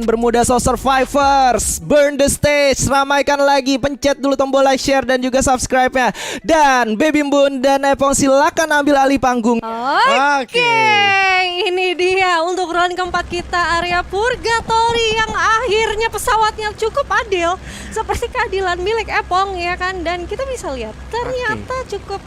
Bermuda So Survivors, burn the stage, ramaikan lagi, pencet dulu tombol like, share dan juga subscribe-nya. Dan Baby Bun dan Epong silakan ambil alih panggung. Oke, ini dia untuk round keempat kita, area Purgatory yang akhirnya pesawatnya cukup adil, seperti keadilan milik Epong ya kan. Dan kita bisa lihat ternyata cukup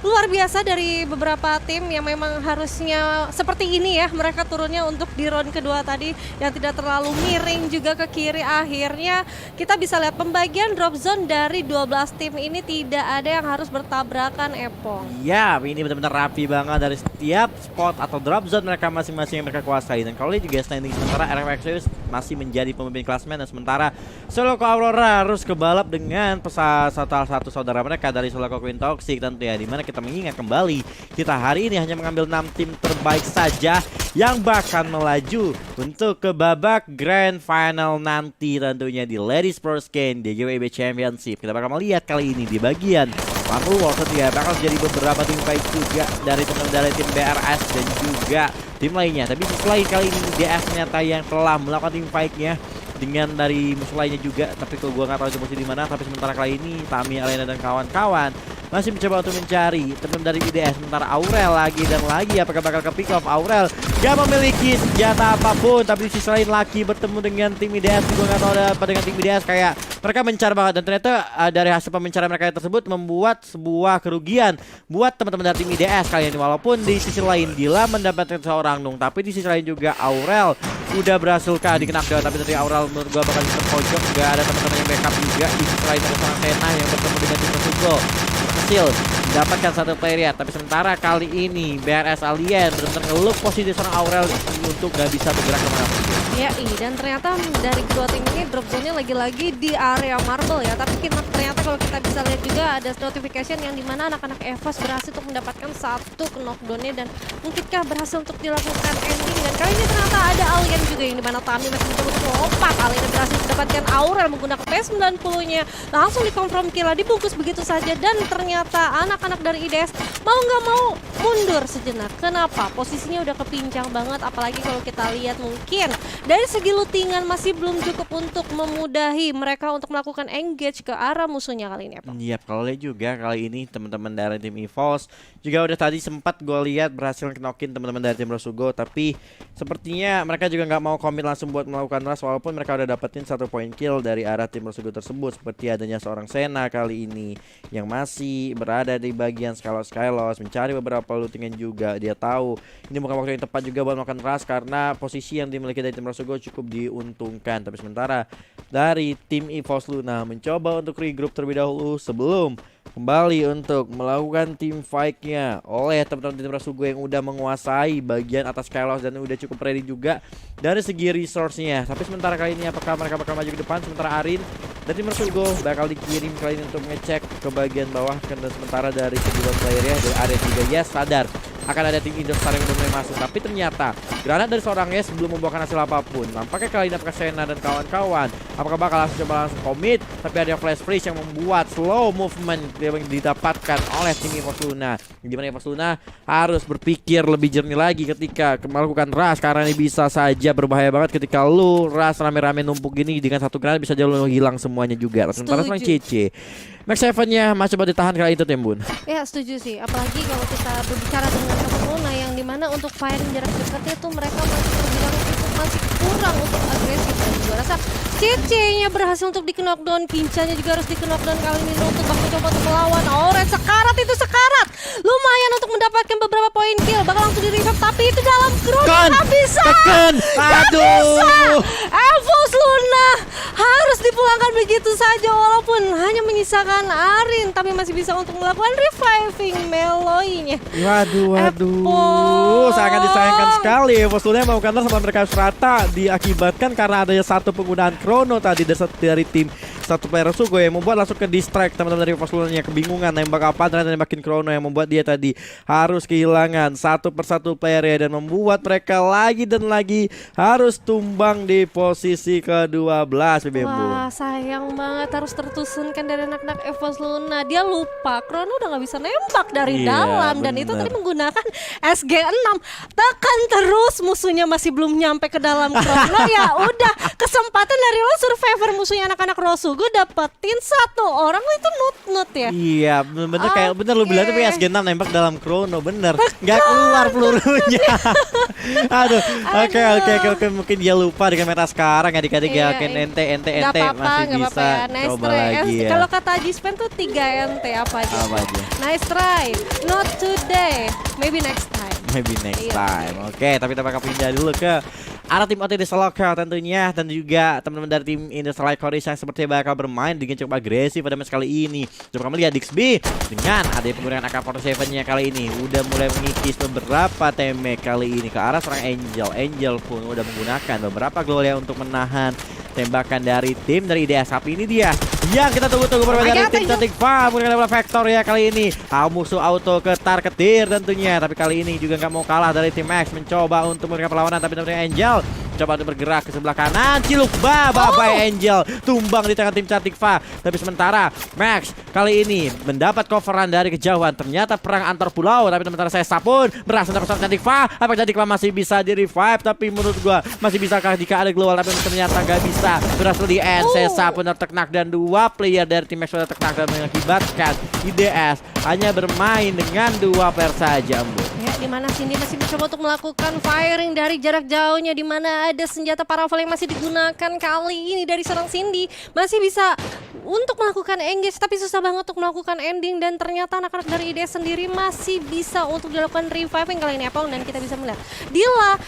luar biasa dari beberapa tim yang memang harusnya seperti ini ya, mereka turunnya untuk di round kedua tadi yang tidak terlalu miring juga ke kiri. Akhirnya kita bisa lihat pembagian drop zone dari 12 tim ini tidak ada yang harus bertabrakan, Epong. Ya, ini benar-benar rapi banget dari setiap spot atau drop zone mereka masing-masing yang mereka kuasai. Dan kalau lihat juga standing sementara RMX masih menjadi pemimpin klasmen, dan sementara Soloko Aurora harus kebalap dengan salah satu saudara mereka dari Soloko Queen Toxic tentu ya, dimana kita mengingat kembali kita hari ini hanya mengambil 6 tim terbaik saja yang bahkan melaju untuk ke babak Grand Final nanti tentunya di Ladies Pro Scan di GWB Championship. Kita bakal melihat kali ini di bagian Lampu Wall ya bakal jadi beberapa tim fight juga dari teman dari tim BRS dan juga tim lainnya. Tapi selain kali ini DS ternyata yang telah melakukan tim fight-nya dengan dari musuh lainnya juga, tapi kalau gua nggak tahu itu posisi di mana. Tapi sementara kali ini Tami, Alena dan kawan-kawan masih mencoba untuk mencari teman dari IDS. Sementara Aurel lagi dan lagi, apakah bakal ke pick off? Aurel gak memiliki senjata apapun, tapi di sisi lain lagi bertemu dengan tim IDS. Gua nggak tahu ada apa dengan tim IDS, kayak mereka mencar banget, dan ternyata dari hasil pemencaran mereka tersebut membuat sebuah kerugian buat teman-teman dari tim IDS kali ini. Walaupun di sisi lain Dila mendapatkan seorang Nung, tapi di sisi lain juga Aurel udah berhasil di knockdown. Tapi dari Aurel menurut gua bakal terpojok, gak ada teman-teman yang backup juga. Di sisi lain ada seorang Sena yang bertemu dengan tim Sugo, berhasil mendapatkan satu player ya. Tapi sementara kali ini BRS Alien benar-benar ngelook posisi seorang Aurel untuk gak bisa bergerak kemana-mana. Ya, dan ternyata dari kedua tim ini drop zone-nya lagi-lagi di area Marble ya. Tapi ternyata kalau kita bisa lihat juga ada notification yang dimana anak-anak EVOS berhasil untuk mendapatkan satu knockdown-nya, dan mungkinkah berhasil untuk dilakukan ending. Dan kali ini ternyata ada Alien juga yang dimana Tami masih mencoba untuk lompat. Alien berhasil mendapatkan Aurel menggunakan P90-nya, langsung dikonfirm kill, dibungkus begitu saja. Dan ternyata anak-anak dari IDS mau nggak mau mundur sejenak. Kenapa? Posisinya udah kepincang banget, apalagi kalau kita lihat mungkin dari segi lootingan masih belum cukup untuk memudahi mereka untuk melakukan engage ke arah musuhnya kali ini. Iya, kalau lihat juga kali ini teman-teman dari tim EVOS juga udah tadi sempat gue lihat berhasil knock-in teman-teman dari tim Rosugo, tapi sepertinya mereka juga nggak mau komit langsung buat melakukan rush, walaupun mereka udah dapetin 1 point kill dari arah tim Rosugo tersebut, seperti adanya seorang Sena kali ini yang masih berada di bagian Skylos mencari beberapa lootingan juga. Dia tahu ini bukan waktu yang tepat juga buat melakukan rush karena posisi yang dimiliki dari tim Rosugo cukup diuntungkan. Tapi sementara dari tim EVOS Luna mencoba untuk regroup terlebih dahulu sebelum kembali untuk melakukan tim fight-nya oleh teman-teman tim Rosugo yang udah menguasai bagian atas Skylos dan udah cukup ready juga dari segi resource-nya. Tapi sementara kali ini apakah mereka bakal maju ke depan? Sementara Arin dari tim Rosugo bakal dikirim kali ini untuk ngecek ke bagian bawah. Dan sementara dari kedua player-nya dari area 3 Yes sadar akan ada tim Indostar yang udah mulai masuk, tapi ternyata granat dari seorang Yes belum membuahkan hasil apapun. Nampaknya kali ini apakah Sena dan kawan-kawan apakah bakal coba langsung komit, tapi ada flash freeze yang membuat slow movement yang didapatkan oleh tim EVOS Luna, dimana EVOS Luna harus berpikir lebih jernih lagi ketika melakukan rush, karena ini bisa saja berbahaya banget ketika lu rush rame-rame numpuk gini dengan satu granat bisa jauh hilang semuanya juga. Sementara seorang CC Max 7-nya masih coba ditahan kali itu, Tembun. Ya, setuju sih. Apalagi kalau kita berbicara dengan EVOS Luna yang dimana untuk firing jarak dekatnya tuh mereka masih terbilang cukup masih kurang untuk agresif. Dan gue rasa CC-nya berhasil untuk di-knockdown, Kincanya juga harus di-knockdown kali ini untuk bakal coba untuk melawan. Oren sekarat itu sekarat. Lumayan untuk mendapatkan beberapa poin kill. Bakal langsung di-revive, tapi itu dalam grup nggak bisa. Aduh. EVOS Luna harus dipulangkan begitu saja, walaupun hanya menyisakan Arin, tapi masih bisa untuk melakukan reviving Meloy-nya. Waduh, sangat disayangkan sekali. EVOS Luna melakukan sama mereka serata diakibatkan karena adanya satu penggunaan Chrono tadi dari tim satu player Sugo yang membuat langsung ke distract teman-teman dari Luna-nya, kebingungan nembak apa ternyata nembakin Chrono yang membuat dia tadi harus kehilangan satu persatu player ya, dan membuat mereka lagi dan lagi harus tumbang di posisi ke-12 BBM. Wah, sayang banget harus tertusunkan dari anak-anak EVOS Luna. Dia lupa Chrono udah gak bisa nembak dari Iya, dalam, dan itu bener. tadi menggunakan SG6. Tekan terus, musuhnya masih belum nyampe ke dalam Chrono. Ya udah, kesempatan dari lo survivor musuhnya anak-anak Rosugo dapetin satu orang itu nut-nut ya. Iya, bener kayak bener lu bilang tuh Oke. SG6 nembak dalam Chrono, bener. Nggak keluar pelurunya. Aduh, oke, mungkin dia lupa dengan meta sekarang ya, adik-adik ya, Iya, mungkin ente Nggak apa-apa, masih nggak bisa apa-apa ya. Nice coba try. lagi ya. Kalau kata Jispen tuh 3 NT apa aja? Apa aja? Nice try. Not today. Maybe next time. Maybe next Iya. time. Oke, tapi kita bakal pindah dulu ke arah tim OTD Local tentunya, dan juga teman-teman dari tim Industrial Corys yang sepertinya bakal bermain dengan cukup agresif pada match kali ini. Coba kami lihat Dixby dengan ada penggunaan AK-47-nya kali ini udah mulai mengikis beberapa tembak kali ini ke arah seorang Angel. Angel pun udah menggunakan beberapa Gloria untuk menahan tembakan dari tim dari IDS. Tapi ini dia yang kita tunggu-tunggu berbeda dari tim Cantik Farm menggunakan double Vector ya kali ini. Musuh auto ketar-ketir tentunya, tapi kali ini juga nggak mau kalah dari tim Max, mencoba untuk memberikan perlawanan, tapi dari Angel coba untuk bergerak ke sebelah kanan. Ciluk bye Angel tumbang di tangan tim Cantik Fa. Tapi sementara Max kali ini mendapat coveran dari kejauhan. Ternyata perang antar pulau, tapi sementara saya pun berhasil menangkap Cantik Fa. Apa Cantik Fa masih bisa di revive? Tapi menurut gua masih bisakah jika ada global, tapi ternyata nggak bisa. Berhasil di end. Sesa pun terknak, dan 2 player dari tim Max sudah terknak dan mengakibatkan IDS hanya bermain dengan 2 player saja, Bu. Ya, di mana Cindy masih mencoba untuk melakukan firing dari jarak jauhnya, di mana ada senjata parafal yang masih digunakan kali ini dari seorang Cindy, masih bisa untuk melakukan engage, tapi susah banget untuk melakukan ending, dan ternyata anak-anak dari IDS sendiri masih bisa untuk dilakukan reviving kali ini Apple, dan kita bisa melihat Dila,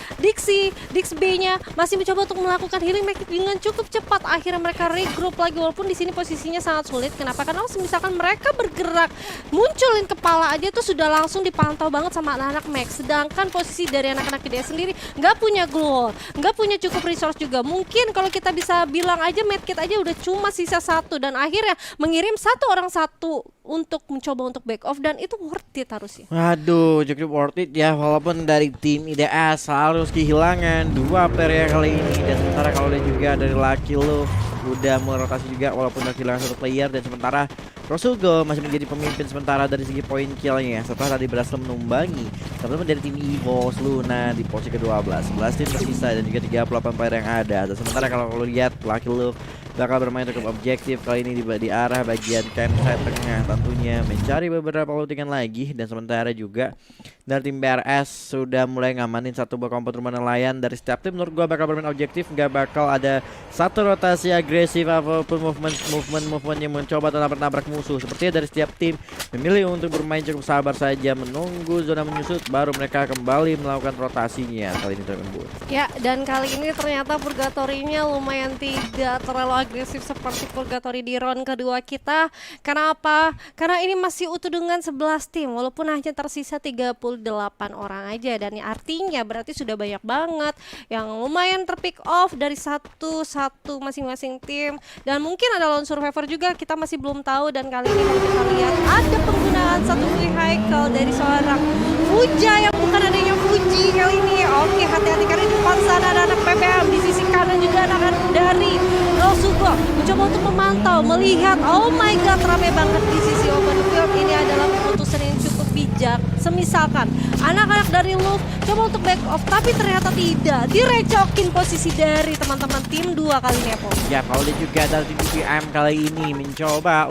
Dixby-nya masih mencoba untuk melakukan healing mechanic dengan cukup cepat. Akhirnya mereka regroup lagi, walaupun di sini posisinya sangat sulit. Kenapa? Karena misalkan mereka bergerak munculin kepala aja tuh sudah langsung dipantau banget sama anak-anak Max. Sedangkan posisi dari anak-anak IDS sendiri nggak punya glue, nggak punya cukup resource juga. Mungkin kalau kita bisa bilang aja medkit aja udah cuma sisa 1, dan akhirnya mengirim orang satu untuk mencoba untuk back off, dan itu worth it harusnya. Waduh, cukup worth it ya, walaupun dari tim IDS harus kehilangan 2 player kali ini, dan sementara kalau dia juga dari Lucky Love udah merotasi juga walaupun udah kehilangan 1 player, dan sementara Rosugo masih menjadi pemimpin sementara dari segi poin killnya setelah tadi berhasil menumbangi teman-teman dari tim EVOS Luna di posisi ke-12. 11 tim tersisa dan juga 38 player yang ada. Dan sementara kalau lihat Lucky Love bakal bermain cukup objektif kali ini di arah bagian campsite tengah, tentunya mencari beberapa lootingan lagi. Dan sementara juga dari tim BRS sudah mulai ngamanin satu buah kompo rumah nelayan dari setiap tim. Menurut gua bakal bermain objektif, nggak bakal ada satu rotasi agresif ataupun movement yang mencoba nabrak musuh. Sepertinya dari setiap tim memilih untuk bermain cukup sabar saja, menunggu zona menyusut, baru mereka kembali melakukan rotasinya kali ini, Dragon Ball. Ya, dan kali ini ternyata Purgatory-nya lumayan tidak terlalu agresif seperti Purgatory di round kedua kita. Kenapa? Karena ini masih utuh dengan 11 tim, walaupun hanya tersisa 38 orang aja, dan artinya berarti sudah banyak banget yang lumayan terpick off dari satu masing-masing tim. Dan mungkin ada lone survivor juga, kita masih belum tahu. Dan kali ini kalau kita lihat ada penggunaan satu vehicle dari seorang Fuja yang bukan adanya Fuji kali ini. Oke, hati-hati karena di depan sana ada anak PPM, di sisi kanan juga anak dari Rosugo mencoba untuk memantau, melihat, oh my god, rame banget di sisi open field. Ini adalah keputusan yang cukup bijak. Semisalkan anak-anak dari Love coba untuk back off, tapi ternyata tidak, direcokin posisi dari teman-teman tim 2 kali ini Apple. Ya, kalau dia juga dari tim PPM kali ini mencoba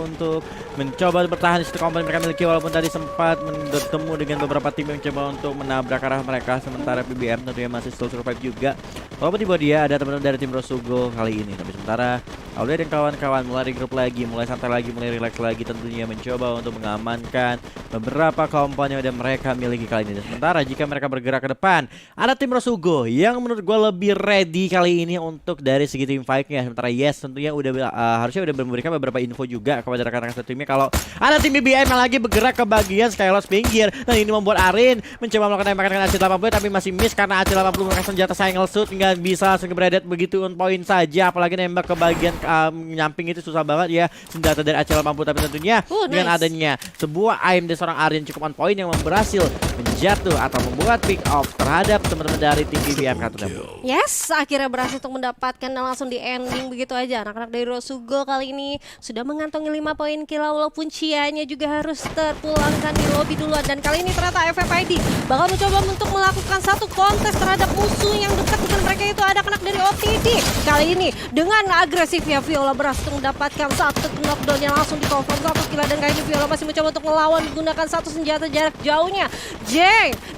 bertahan di situ komponen mereka miliki, walaupun tadi sempat bertemu dengan beberapa tim yang coba untuk menabrak arah mereka. Sementara PBM tentunya masih still survive juga, walaupun di bawah dia ada teman-teman dari tim Rosugo kali ini. Tapi sementara Aulia dan kawan-kawan mulai regroup lagi, mulai santai lagi, mulai relax lagi, tentunya mencoba untuk mengamankan beberapa komponen yang udah mereka miliki kali ini. Dan sementara jika mereka bergerak ke depan, ada tim Rosugo yang menurut gue lebih ready kali ini untuk dari segi tim fight-nya. Sementara Yes tentunya udah harusnya udah memberikan beberapa info juga kepada rekan-rekan satu timnya kalau ada tim BBM yang lagi bergerak ke bagian Skyloss pinggir. Dan ini membuat Arin mencoba melakukan tembakan dengan AC-80 tapi masih miss karena AC-80 menggunakan senjata single shoot, nggak bisa langsung keberedet begitu on point saja, apalagi nembak ke bagian nyamping itu susah banget ya. Senjata dari Acel mampu, tapi tentunya dengan nice. adanya sebuah aim dari seorang Aryan cukup on point yang berhasil menjatuh atau membuat pick off terhadap teman-teman dari tim BBM Kartu Dapur. Yes, akhirnya berhasil untuk mendapatkan dan langsung di ending begitu aja. Anak-anak dari Rosugo kali ini sudah mengantongi 5 poin kill, walaupun Cianya juga harus terpulangkan di lobby duluan. Dan kali ini ternyata FFID bakal mencoba untuk melakukan satu kontes terhadap musuh yang dekat dengan mereka, itu ada anak dari OTD. Kali ini dengan agresifnya Viola berhasil mendapatkan satu knockdown yang langsung di confirm satu kill. Dan kali ini Viola masih mencoba untuk melawan menggunakan satu senjata jarak jauhnya.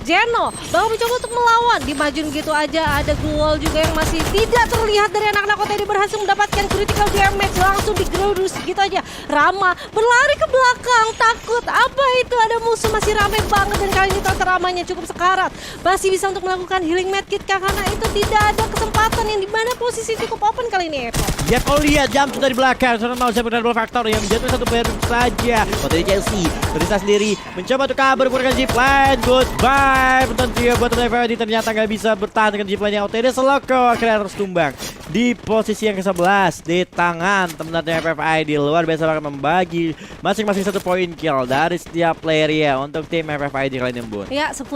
Jeno bakal mencoba untuk melawan, dimajuin gitu aja. Ada Gluol juga yang masih tidak terlihat dari anak-anak OTD, berhasil mendapatkan critical damage langsung digerudus gitu aja. Rama berlari ke belakang, takut apa itu, ada musuh masih ramai banget. Dan kali ini ternyata Ramanya cukup sekarat, masih bisa untuk melakukan healing medkit karena itu tidak ada kesempatan yang dimana posisi cukup open kali ini Evo. Ya kalau lihat jam dari belakang, seorang mau saya double faktor yang menjatuh satu player saja. OTD Chelsea berita sendiri mencoba untuk kabur menggunakan zipline. Goodbye tentunya buat FFID, ternyata nggak bisa bertahan dengan zipline yang OTD. Seloko akhirnya harus tumbang di posisi yang ke-11 di tangan teman-teman FFID. Luar biasa banget membagi masing-masing satu poin kill dari setiap player ya untuk tim FFID kali ini, Bun. Ya, 10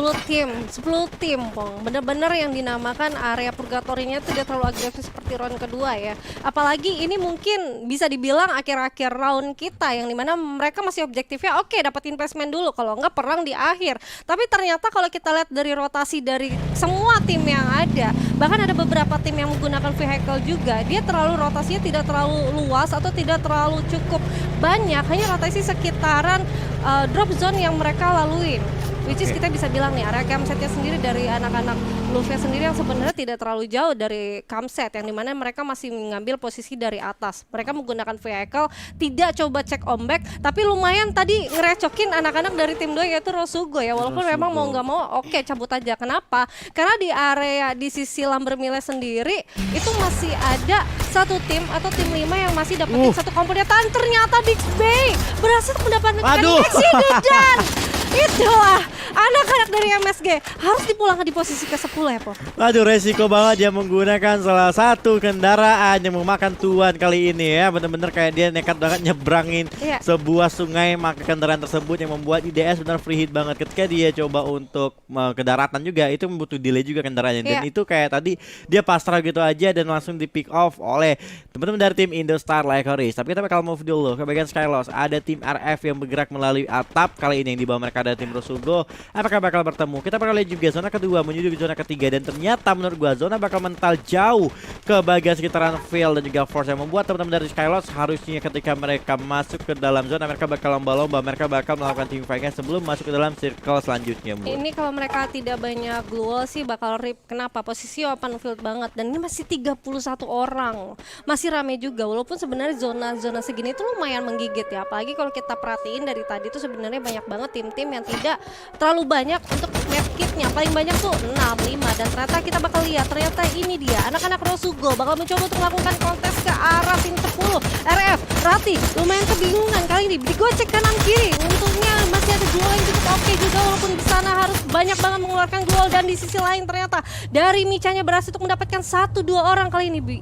tim, Pong. Bener-bener yang dinamakan area purgatorinya tidak terlalu agresif seperti round kedua ya. Apalagi ini mungkin bisa dibilang akhir-akhir round kita yang dimana mereka masih objektifnya oke, dapat investment dulu, kalau enggak perang di akhir. Tapi ternyata kalau kita lihat dari rotasi dari semua tim yang ada, bahkan ada beberapa tim yang menggunakan vehicle juga, dia terlalu rotasinya tidak terlalu luas atau tidak terlalu cukup banyak, hanya rotasi sekitaran drop zone yang mereka laluin. Which is kita bisa bilang nih, area campsetnya sendiri dari anak-anak Luvia sendiri yang sebenarnya tidak terlalu jauh dari campset, yang dimana mereka masih mengambil posisi dari atas. Mereka menggunakan vehicle, tidak coba cek ombak, tapi lumayan tadi ngerecokin anak-anak dari tim 2 yaitu Rosugo ya. Walaupun memang mau nggak mau oke cabut aja. Kenapa? Karena di area di sisi Lambermille sendiri itu masih ada satu tim atau tim 5 yang masih dapetin satu kompletan. Ternyata Dix Bay berhasil mendapatkan dan itulah anak-anak dari MSG harus dipulangkan di posisi ke-10 ya, Po. Aduh, resiko banget dia menggunakan salah satu kendaraan yang memakan tuan kali ini ya. Bener-bener kayak dia nekat banget nyebrangin sebuah sungai maka kendaraan tersebut yang membuat IDS benar free hit banget. Ketika dia coba untuk ke daratan juga itu butuh delay juga kendaraannya. Dan itu kayak tadi dia pasrah gitu aja dan langsung di pick off oleh teman-teman dari tim Indostar Lycoris. Tapi kita bakal move dulu ke bagian Skylos. Ada tim RF yang bergerak melalui atap kali ini yang di bawah mereka ada tim Rosugo. Apakah bakal bertemu? Kita bakal lihat juga zona kedua menuju ke zona ketiga, dan ternyata menurut gua zona bakal mental jauh ke bagian sekitaran Veil dan juga Force yang membuat teman-teman dari Skylos harusnya ketika mereka masuk ke dalam zona mereka bakal lomba-lomba, mereka bakal melakukan team fight-nya sebelum masuk ke dalam circle selanjutnya. Ini kalau mereka tidak banyak global sih bakal rip. Kenapa? Posisi open field banget dan ini masih 31 orang. Masih rame juga walaupun sebenarnya zona-zona segini itu lumayan menggigit ya. Apalagi kalau kita perhatiin dari tadi tuh sebenarnya banyak banget tim-tim yang tidak terlalu banyak untuk medkitnya, paling banyak tuh 6, 5, dan ternyata kita bakal lihat ternyata ini dia anak-anak Rosugo bakal mencoba untuk melakukan kontes ke arah tim 10. RF Rati lumayan kebingungan kali ini, digocek kanan kiri. Untungnya masih ada duel yang cukup oke juga walaupun di sana harus banyak banget mengeluarkan duel, dan di sisi lain ternyata dari Micanya berhasil untuk mendapatkan 1-2 orang kali ini, Bi.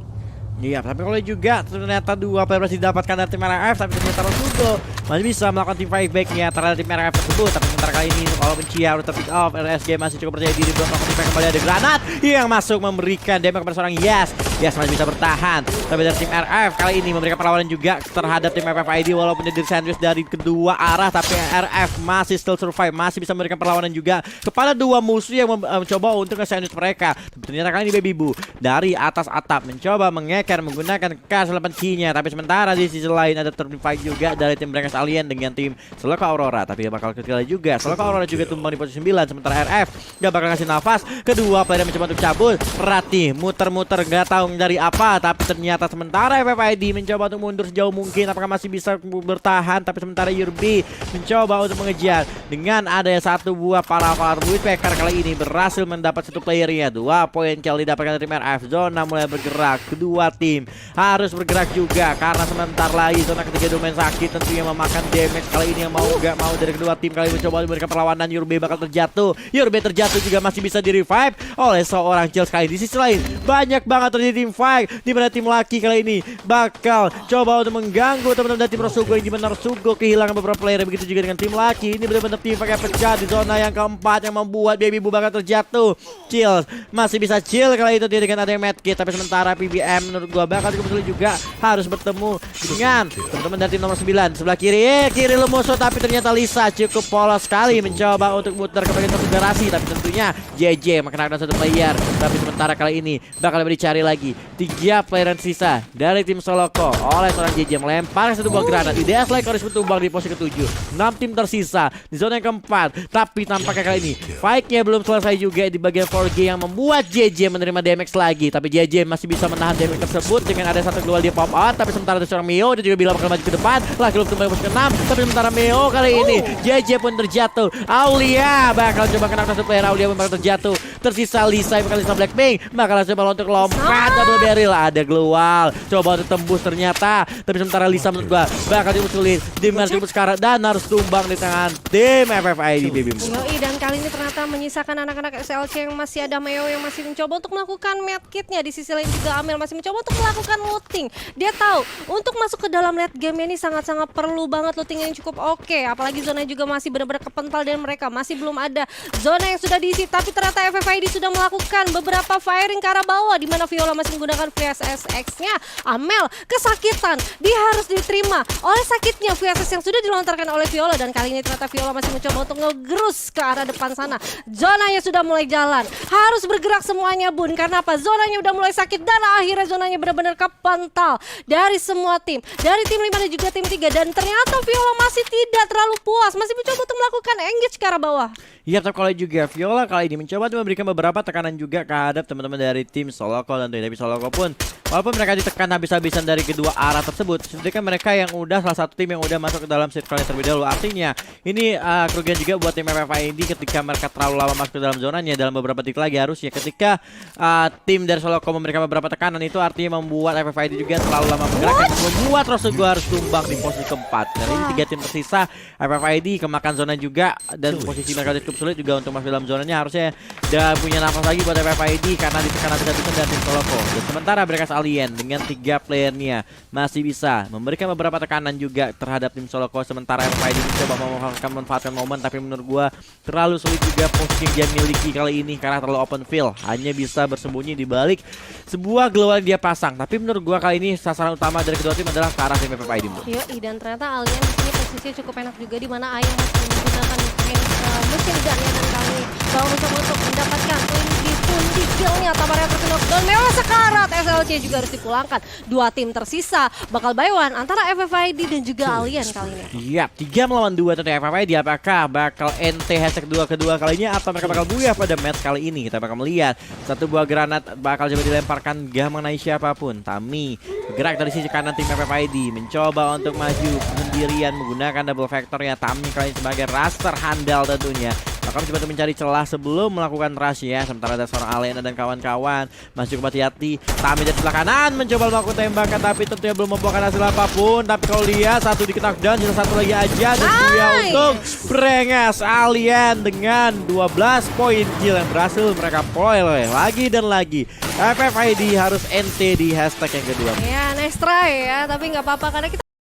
Iya, tapi kalau juga ternyata 2 player masih didapatkan dari tim RF, tapi ternyata Rosugo masih bisa melakukan tim fight back-nya terhadap tim RF tersebut. Tapi sementara kali ini kalau Cia udah pick off, RSG masih cukup percaya diri buat melakukan tim fight. Kembali ada granat yang masuk memberikan damage kepada seorang Yes masih bisa bertahan. Tapi dari tim RF kali ini memberikan perlawanan juga terhadap tim FFID walaupun dia di-sandwich dari kedua arah, tapi RF masih still survive, masih bisa memberikan perlawanan juga kepada 2 musuh yang mencoba untuk nge-sandwich mereka. Tapi ternyata kali ini Baby Boo dari atas atap mencoba mengeker menggunakan K8-nya, tapi sementara di sisi lain ada turn fight juga dari tim Breakers Alien dengan tim Seloko Aurora, tapi dia bakal ketinggalan juga. Seloko Aurora juga tumbang di posisi 9, sementara RF gak bakal kasih nafas. Kedua player mencoba untuk cabut, Rati muter-muter gak tahu dari apa, tapi ternyata sementara FFID mencoba untuk mundur sejauh mungkin. Apakah masih bisa bertahan? Tapi sementara Yurbi mencoba untuk mengejar dengan ada 1 buah Paravar Woodpecker kali ini berhasil mendapat 1 playernya. 2 poin kill didapatkan dari tim RF. Zona mulai bergerak, kedua tim harus bergerak juga karena sebentar lagi zona ketiga domain sakit tentunya memakan damage. Kali ini yang mau gak mau dari kedua tim kali mencoba memberikan perlawanan. Yurbi bakal terjatuh, Yurbi terjatuh juga masih bisa di revive oleh seorang Chills. Kali di sisi lain banyak banget terjadi tim fight, di mana tim laki kali ini bakal coba untuk mengganggu teman-teman dari tim Rosugo, yang dimana Rosugo kehilangan beberapa player. Begitu juga dengan tim laki, ini benar-benar tim pakai pecah di zona yang keempat yang membuat Baby Bu bakal terjatuh. Chill masih bisa chill kali itu dia dengan ada yang medkit, tapi sementara PBM menurut gua bakal cukup sulit juga harus bertemu dengan teman-teman dari tim nomor 9 sebelah kiri. Kiri Lumuso, tapi ternyata Lisa cukup polos sekali mencoba untuk muter ke bagian konfigurasi, tapi tentunya JJ mengenakan satu player. Tapi sementara kali ini bakal dicari lagi 3 player yang sisa dari tim Soloko oleh seorang JJ melempar satu buah granat. IDS Like harus tumbang di posisi ke-7. 6 tim tersisa di zona yang keempat, tapi tampaknya kali ini fight-nya belum selesai juga di bagian 4G yang membuat JJ menerima damage lagi. Tapi JJ masih bisa menahan damage tersebut dengan ada satu global dia pop out. Tapi sementara ada seorang Mio, dia juga bilang bakal maju ke depan. Lagi belum kembali posisi ke-6, tapi sementara Mio kali ini JJ pun terjatuh. Aulia bakal coba kena satu player, Aulia pun bakal terjatuh. Tersisa Lisa, bakal Lisa Blackpink bakal coba untuk lompat double barrel. Ada global coba untuk tembus ternyata, tapi sementara Lisa menurut gua bakal cukup sulit dimana cukup sekarang dan harus tumbang di tangan tim FFID Baby Bu. Yoi, dan kali ini ternyata menyisakan anak-anak SLC yang masih ada Meo yang masih mencoba untuk melakukan medkitnya. Di sisi lain juga Amel masih mencoba untuk melakukan looting. Dia tahu untuk masuk ke dalam late game ini sangat-sangat perlu banget looting yang cukup oke. Apalagi zona juga masih benar-benar kepental dan mereka masih belum ada zona yang sudah diisi. Tapi ternyata FFID sudah melakukan beberapa firing ke arah bawah, di mana Viola masih menggunakan VSS-X-nya. Amel kesakitan, dia harus diterima oleh sakitnya VSS yang sudah dilontarkan oleh Viola. Dan kali ini ternyata Viola masih mencoba untuk ngegerus ke arah depan sana. Zonanya sudah mulai jalan, harus bergerak semuanya Bun. Karena apa? Zonanya udah mulai sakit dan akhirnya zonanya benar-benar kepental dari semua tim, dari tim 5 dan juga tim 3. Dan ternyata Viola masih tidak terlalu puas, masih mencoba untuk melakukan engage ke arah bawah. Iya, tapi kalau juga Viola kali ini mencoba untuk memberikan beberapa tekanan juga terhadap teman-teman dari tim Soloko dan tapi Soloko pun walaupun mereka ditekan habis-habisan dari kedua arah tersebut, sedangkan mereka yang udah salah satu tim yang udah masuk ke dalam circle terlebih dahulu. Artinya ini kerugian juga buat tim FFID ketika mereka terlalu lama masuk ke dalam zonanya. Dalam beberapa detik lagi harusnya ketika tim dari Soloko memberikan beberapa tekanan, itu artinya membuat FFID juga terlalu lama bergerak dan membuat Rosugo harus tumbang di posisi keempat. Dari ini 3 tim tersisa, FFID kemakan zona juga dan posisi mereka cukup sulit juga untuk masuk dalam zonanya. Harusnya udah punya nafas lagi buat FFID karena ditekan habis-habisan dari tim Soloko. Dan sementara mereka Alien dengan 3 playernya masih bisa memberikan beberapa tekanan juga terhadap tim Soloko. Sementara FFID mencoba memanfaatkan momen, tapi menurut gua terlalu sulit juga posisi yang dia miliki kali ini karena terlalu open field, hanya bisa bersembunyi di balik sebuah global yang dia pasang. Tapi menurut gua kali ini sasaran utama dari kedua tim adalah ke arah tim FFID. Yoi, dan ternyata Alien di sini posisinya cukup enak juga, di mana Ayang masih menggunakan mesin gunnya, dan kali ini bakal mencoba untuk mendapatkan pundi killnya. Tamarnya terkenal dan mewah sekarat. SLC juga harus dipulangkan. 2 tim tersisa bakal buy one antara FFID dan juga Alien kali ini. Iya, 3 melawan 2 tentu FFID. Apakah bakal NT hashtag 2 kedua kalinya atau mereka bakal buyah pada match kali ini? Kita bakal melihat satu buah granat bakal coba dilemparkan gak mengenai siapapun. Tami bergerak dari sisi kanan tim FFID mencoba untuk maju sendirian menggunakan double factornya. Tami kali ini sebagai raster handal tentunya akan coba mencari celah sebelum melakukan rush ya. Sementara ada seorang Alena dan kawan-kawan masih cukup hati-hati. Tami dari sebelah kanan mencoba melakukan tembakan, tapi tentunya belum membuahkan hasil apapun. Tapi kalau lihat satu di knockdown, sisa satu lagi aja dan dia untuk Brengas Alien dengan 12 poin kill yang berhasil mereka peroleh lagi dan lagi. FFID harus NT di hashtag yang kedua. Ya, nice try ya, tapi nggak apa-apa karena kita